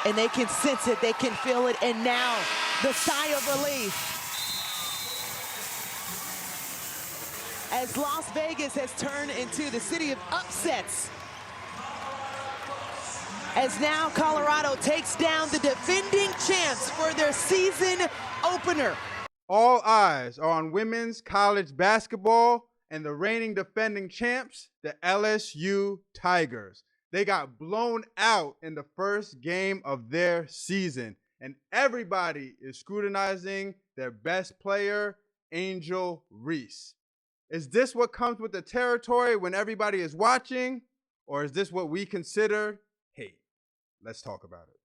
And they can sense it, they can feel it, and now the sigh of relief. As Las Vegas has turned into the city of upsets. As now Colorado takes down the defending champs for their season opener. All eyes are on women's college basketball and the reigning defending champs, the LSU Tigers. They got blown out in the first game of their season, and everybody is scrutinizing their best player, Angel Reese. Is this what comes with the territory when everybody is watching, or is this what we consider hate? Let's talk about it.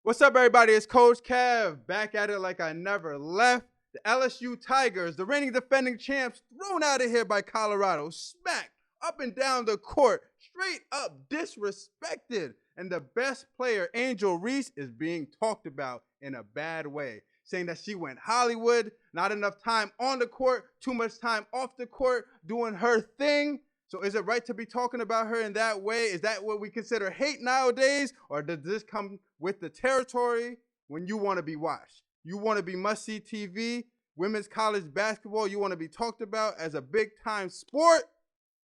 What's up, everybody? It's Coach Kev, back at it like I never left. The LSU Tigers, the reigning defending champs, thrown out of here by Colorado, smacked up and down the court, straight up disrespected. And the best player, Angel Reese, is being talked about in a bad way, saying that she went Hollywood, not enough time on the court, too much time off the court, doing her thing. So is it right to be talking about her in that way? Is that what we consider hate nowadays? Or does this come with the territory when you want to be watched? You want to be must-see TV, women's college basketball, you want to be talked about as a big-time sport?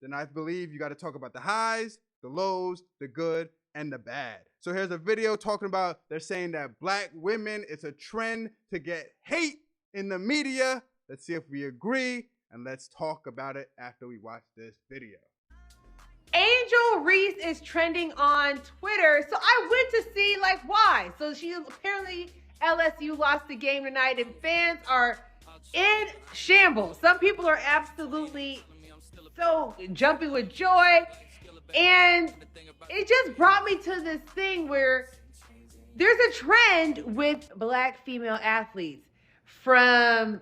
Then I believe you got to talk about the highs, the lows, the good, and the bad. So here's a video talking about, they're saying that black women, it's a trend to get hate in the media. Let's see if we agree, and let's talk about it after we watch this video. Angel Reese is trending on Twitter, so I went to see why. So she apparently, LSU lost the game tonight, and fans are in shambles. Some people are absolutely so jumping with joy, and it just brought me to this thing where there's a trend with black female athletes, from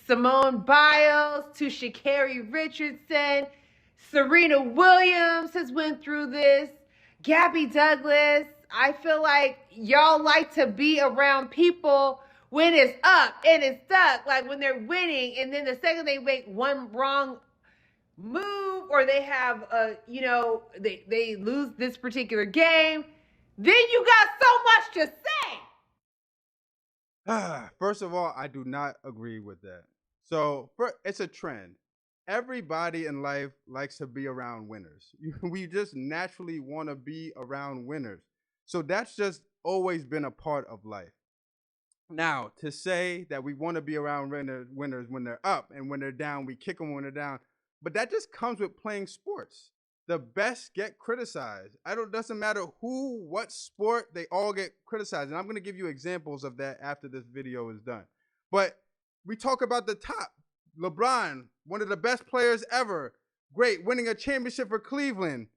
Simone Biles to Sha'Carri Richardson. Serena Williams has went through this. Gabby Douglas. I feel like y'all like to be around people when it's up and it's stuck, like when they're winning, and then the second they make one wrong move or they have they lose this particular game, then you got so much to say. First of all, I do not agree with that. So it's a trend. Everybody in life likes to be around winners. We just naturally want to be around winners. So that's just always been a part of life. Now, to say that we want to be around winners when they're up, and when they're down, we kick them when they're down. But that just comes with playing sports. The best get criticized. Doesn't matter who, what sport, they all get criticized. And I'm going to give you examples of that after this video is done. But we talk about the top. LeBron, one of the best players ever. Great, winning a championship for Cleveland.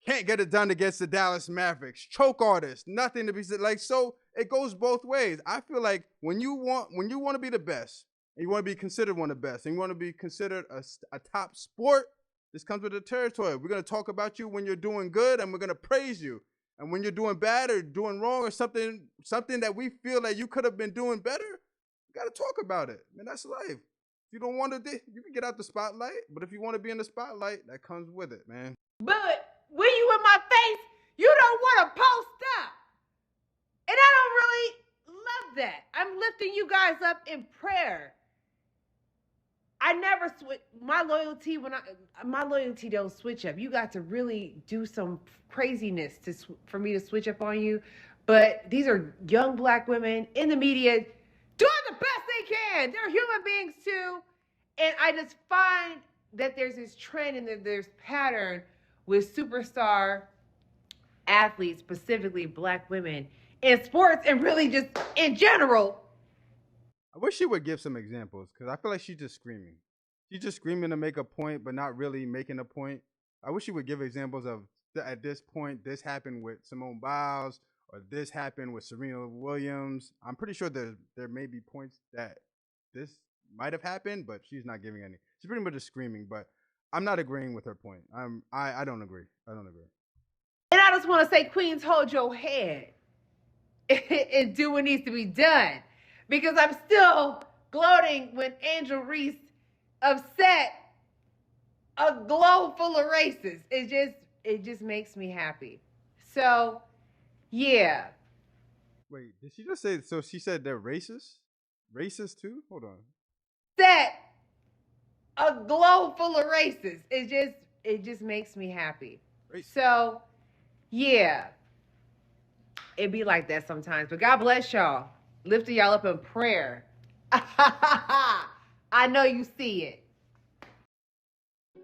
Can't get it done against the Dallas Mavericks. Choke artist, nothing to be said. So it goes both ways. I feel like when you want to be the best, and you want to be considered one of the best, and you want to be considered a top sport, this comes with the territory. We're going to talk about you when you're doing good, and we're going to praise you. And when you're doing bad or doing wrong or something that we feel that you could have been doing better, you got to talk about it. Man, that's life. If you don't want to, you can get out the spotlight. But if you want to be in the spotlight, that comes with it, man. But when you in my face, you don't want to post up. And I don't really love that. I'm lifting you guys up in prayer. I never switch. My loyalty don't switch up. You got to really do some craziness for me to switch up on you. But these are young black women in the media doing the best they can. They're human beings too. And I just find that there's this trend and that there's pattern with superstar athletes, specifically black women, in sports and really just in general. I wish she would give some examples, because I feel like she's just screaming. She's just screaming to make a point, but not really making a point. I wish she would give examples of, at this point, this happened with Simone Biles, or this happened with Serena Williams. I'm pretty sure there may be points that this might have happened, but she's not giving any. She's pretty much just screaming, but I'm not agreeing with her point. I don't agree. I don't agree. And I just want to say, Queens, hold your head and do what needs to be done. Because I'm still gloating when Angel Reese upset a globe full of racists. It just makes me happy. So, yeah. Wait, did she just say, so she said they're racist? Racist too? Hold on. Set a globe full of racists. It just makes me happy. Racist. So, yeah. It be like that sometimes. But God bless y'all. Lifting y'all up in prayer. I know you see it.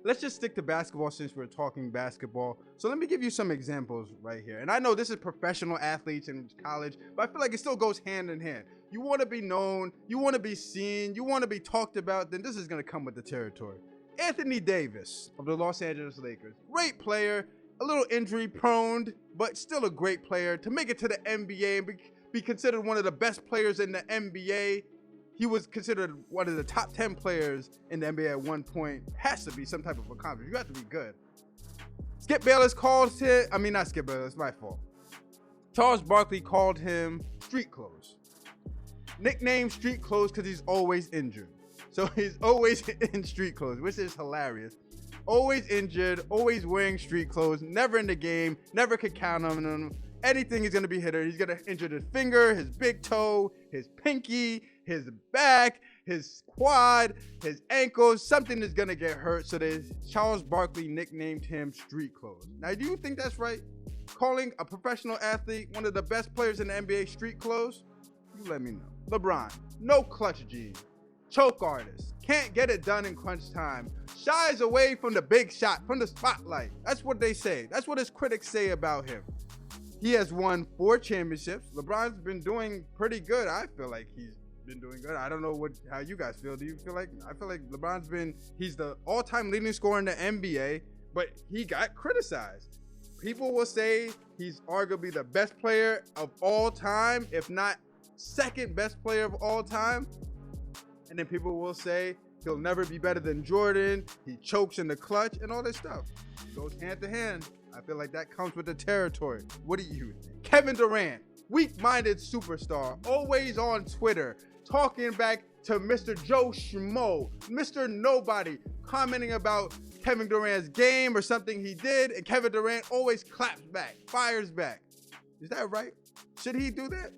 Let's just stick to basketball since we're talking basketball. So let me give you some examples right here. And I know this is professional athletes in college, but I feel like it still goes hand in hand. You want to be known, you want to be seen, you want to be talked about, then this is going to come with the territory. Anthony Davis of the Los Angeles Lakers. Great player, a little injury prone, but still a great player. To make it to the NBA and be considered one of the best players in the NBA, he was considered one of the top 10 players in the NBA at one point. Has to be some type of accomplishment. You have to be good. Skip Bayless called him, not Skip Bayless, my fault. Charles Barkley called him street clothes. Nicknamed street clothes because he's always injured. So he's always in street clothes, which is hilarious. Always injured, always wearing street clothes, never in the game, never could count on him. Anything he's gonna be hit. He's gonna injure his finger, his big toe, his pinky, his back, his quad, his ankles. Something is gonna get hurt. So Charles Barkley nicknamed him street clothes. Now, do you think that's right? Calling a professional athlete, one of the best players in the NBA, street clothes? You let me know. LeBron, no clutch gene. Choke artist, can't get it done in crunch time. Shies away from the big shot, from the spotlight. That's what they say. That's what his critics say about him. He has won 4 championships. LeBron's been doing pretty good. I feel like he's been doing good. I don't know how you guys feel. Do you feel like? I feel like he's the all-time leading scorer in the NBA, but he got criticized. People will say he's arguably the best player of all time, if not second best player of all time. And then people will say he'll never be better than Jordan. He chokes in the clutch and all this stuff. It goes hand to hand. I feel like that comes with the territory. What do you think? Kevin Durant, weak-minded superstar, always on Twitter, talking back to Mr. Joe Schmo, Mr. Nobody, commenting about Kevin Durant's game or something he did, and Kevin Durant always claps back, fires back. Is that right? Should he do that?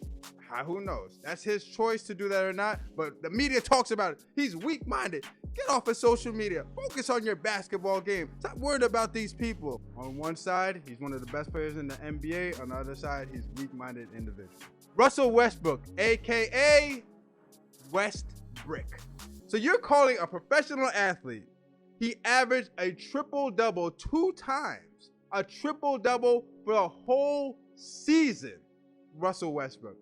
Who knows? That's his choice to do that or not, but the media talks about it. He's weak-minded. Get off of social media. Focus on your basketball game. Stop worried about these people. On one side, he's one of the best players in the NBA. On the other side, he's a weak-minded individual. Russell Westbrook, a.k.a. Westbrick. So you're calling a professional athlete. He averaged a triple-double 2 times. A triple-double for a whole season. Russell Westbrook.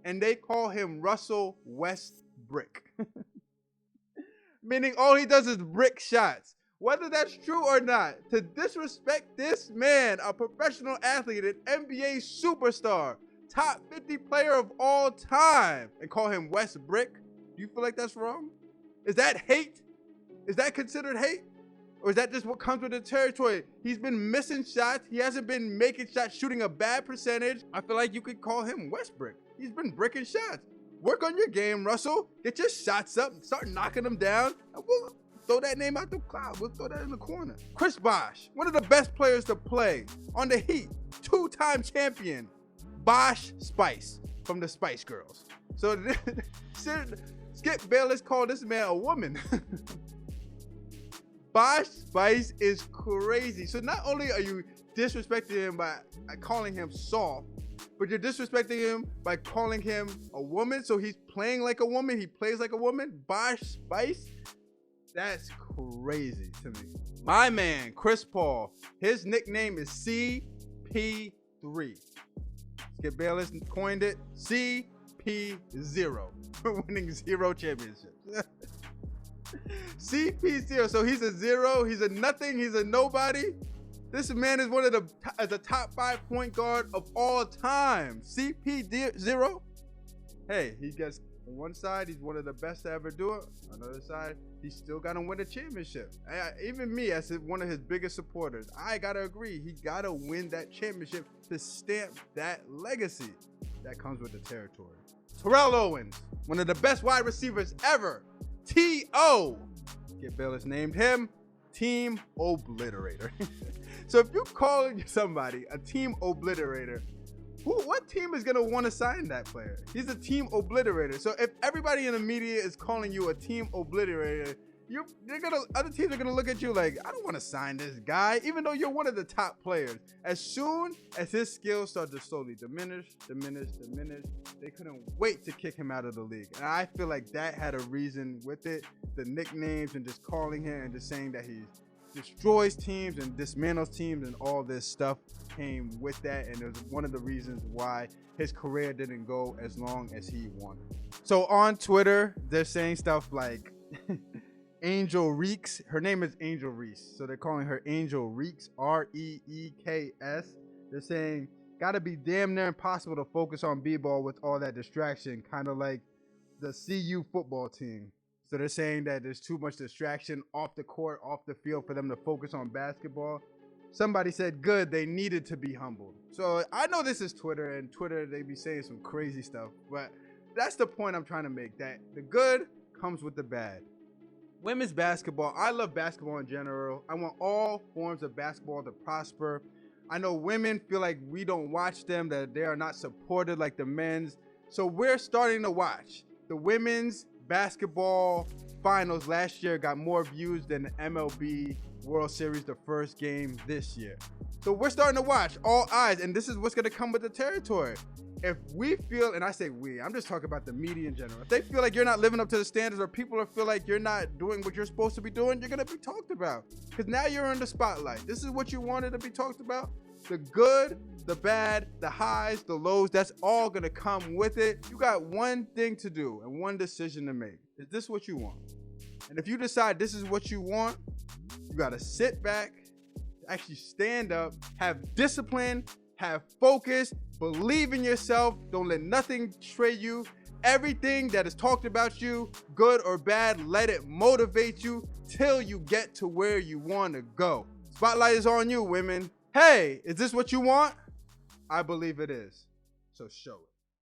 And they call him Russell Westbrick. Meaning all he does is brick shots. Whether that's true or not, to disrespect this man, a professional athlete, an NBA superstar, top 50 player of all time, and call him Westbrick, do you feel like that's wrong? Is that hate? Is that considered hate? Or is that just what comes with the territory? He's been missing shots. He hasn't been making shots, shooting a bad percentage. I feel like you could call him Westbrick. He's been bricking shots. Work on your game, Russell. Get your shots up. Start knocking them down. And we'll throw that name out the cloud. We'll throw that in the corner. Chris Bosh, one of the best players to play on the Heat. 2-time champion. Bosh Spice from the Spice Girls. So Skip Bayless called this man a woman. Bosh Spice is crazy. So not only are you disrespecting him by calling him soft, but you're disrespecting him by calling him a woman. So he's playing like a woman. He plays like a woman. Bosh Spice. That's crazy to me. My man, Chris Paul. His nickname is CP3. Skip Bayless coined it. CP0. Winning 0 championships. CP0. So he's a 0. He's a nothing. He's a nobody. This man is one of the top 5 point guard of all time. CP0. Hey, he gets on one side, he's one of the best to ever do it. On the other side, he's still got to win a championship. Even me, as one of his biggest supporters, I got to agree. He got to win that championship to stamp that legacy that comes with the territory. Terrell Owens, one of the best wide receivers ever. T.O. Skip Bayless named him Team Obliterator. So if you call somebody a team obliterator, What team is gonna want to sign that player? He's a team obliterator. So if everybody in the media is calling you a team obliterator, other teams are gonna look at you like, I don't want to sign this guy, even though you're one of the top players. As soon as his skills start to slowly diminish, they couldn't wait to kick him out of the league. And I feel like that had a reason with it. The nicknames and just calling him and just saying that he destroys teams and dismantles teams and all this stuff came with that, and it was one of the reasons why his career didn't go as long as he wanted. So on Twitter, they're saying stuff like Angel Reeks. Her name is Angel Reese, so they're calling her Angel Reeks, R-E-E-K-S. They're saying, gotta be damn near impossible to focus on b-ball with all that distraction, kind of like the CU football team. So they're saying that there's too much distraction off the court, off the field for them to focus on basketball. Somebody said, good, they needed to be humbled. So I know this is Twitter, and Twitter, they be saying some crazy stuff, but that's the point I'm trying to make, that the good comes with the bad. Women's basketball, I love basketball in general. I want all forms of basketball to prosper. I know women feel like we don't watch them, that they are not supported like the men's. So we're starting to watch. The women's basketball finals last year got more views than the MLB World Series, the first game this year. So we're starting to watch, all eyes, and this is what's going to come with the territory. If we feel, and I say we, I'm just talking about the media in general. If they feel like you're not living up to the standards, or people feel like you're not doing what you're supposed to be doing, you're going to be talked about. Because now you're in the spotlight. This is what you wanted to be talked about. The good, the bad, the highs, the lows, that's all going to come with it. You got one thing to do and one decision to make. Is this what you want? And if you decide this is what you want, you got to sit back, actually stand up, have discipline, have focus, believe in yourself. Don't let nothing stray you. Everything that is talked about you, good or bad, let it motivate you till you get to where you want to go. Spotlight is on you, women. Hey, is this what you want? I believe it is. So show it.